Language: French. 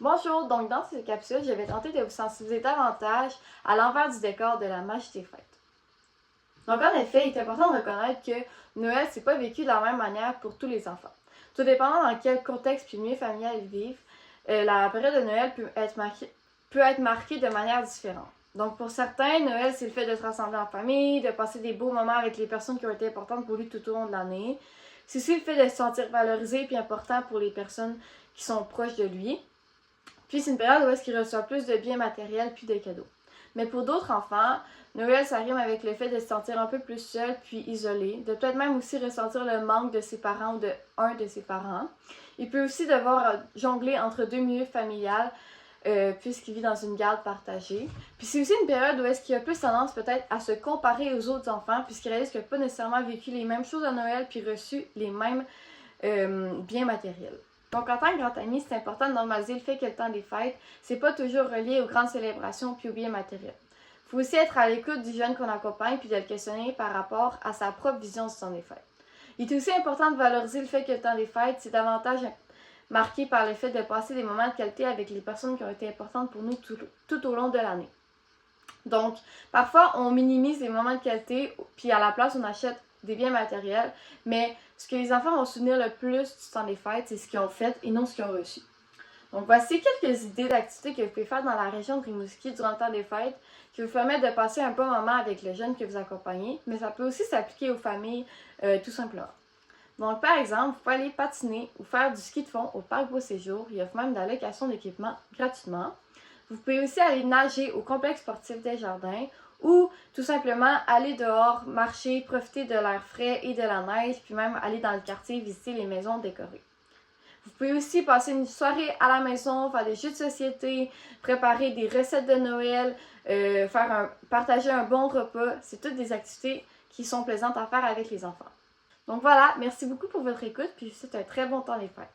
Bonjour, donc dans cette capsule, je vais tenter de vous sensibiliser davantage à l'envers du décor de la magie des fêtes. Donc en effet, il est important de reconnaître que Noël, c'est pas vécu de la même manière pour tous les enfants. Tout dépendant dans quel contexte puis milieu familial ils vivent, la période de Noël peut être marquée de manière différente. Donc pour certains, Noël, c'est le fait de se rassembler en famille, de passer des beaux moments avec les personnes qui ont été importantes pour lui tout au long de l'année. C'est aussi le fait de se sentir valorisé et important pour les personnes qui sont proches de lui. Puis c'est une période où est-ce qu'il reçoit plus de biens matériels puis de cadeaux. Mais pour d'autres enfants, Noël, ça rime avec le fait de se sentir un peu plus seul puis isolé, de peut-être même aussi ressentir le manque de ses parents ou de un de ses parents. Il peut aussi devoir jongler entre deux milieux familiales puisqu'il vit dans une garde partagée. Puis c'est aussi une période où est-ce qu'il a plus tendance peut-être à se comparer aux autres enfants puisqu'il réalise qu'il n'a pas nécessairement vécu les mêmes choses à Noël puis reçu les mêmes biens matériels. Donc, en tant que grand ami, c'est important de normaliser le fait que le temps des fêtes, c'est pas toujours relié aux grandes célébrations puis aux biens matériels. Il faut aussi être à l'écoute du jeune qu'on accompagne puis de le questionner par rapport à sa propre vision du temps des fêtes. Il est aussi important de valoriser le fait que le temps des fêtes, c'est davantage marqué par le fait de passer des moments de qualité avec les personnes qui ont été importantes pour nous tout au long de l'année. Donc, parfois, on minimise les moments de qualité, puis à la place, on achète des biens matériels, mais ce que les enfants vont se souvenir le plus du temps des fêtes, c'est ce qu'ils ont fait et non ce qu'ils ont reçu. Donc, voici quelques idées d'activités que vous pouvez faire dans la région de Rimouski durant le temps des fêtes qui vous permettent de passer un bon moment avec le jeune que vous accompagnez, mais ça peut aussi s'appliquer aux familles tout simplement. Donc, par exemple, vous pouvez aller patiner ou faire du ski de fond au parc Beau Séjour. Il y a même de la location d'équipement gratuitement. Vous pouvez aussi aller nager au complexe sportif des jardins ou tout simplement aller dehors, marcher, profiter de l'air frais et de la neige, puis même aller dans le quartier visiter les maisons décorées. Vous pouvez aussi passer une soirée à la maison, faire des jeux de société, préparer des recettes de Noël, partager un bon repas. C'est toutes des activités qui sont plaisantes à faire avec les enfants. Donc voilà, merci beaucoup pour votre écoute, puis je vous souhaite un très bon temps des fêtes.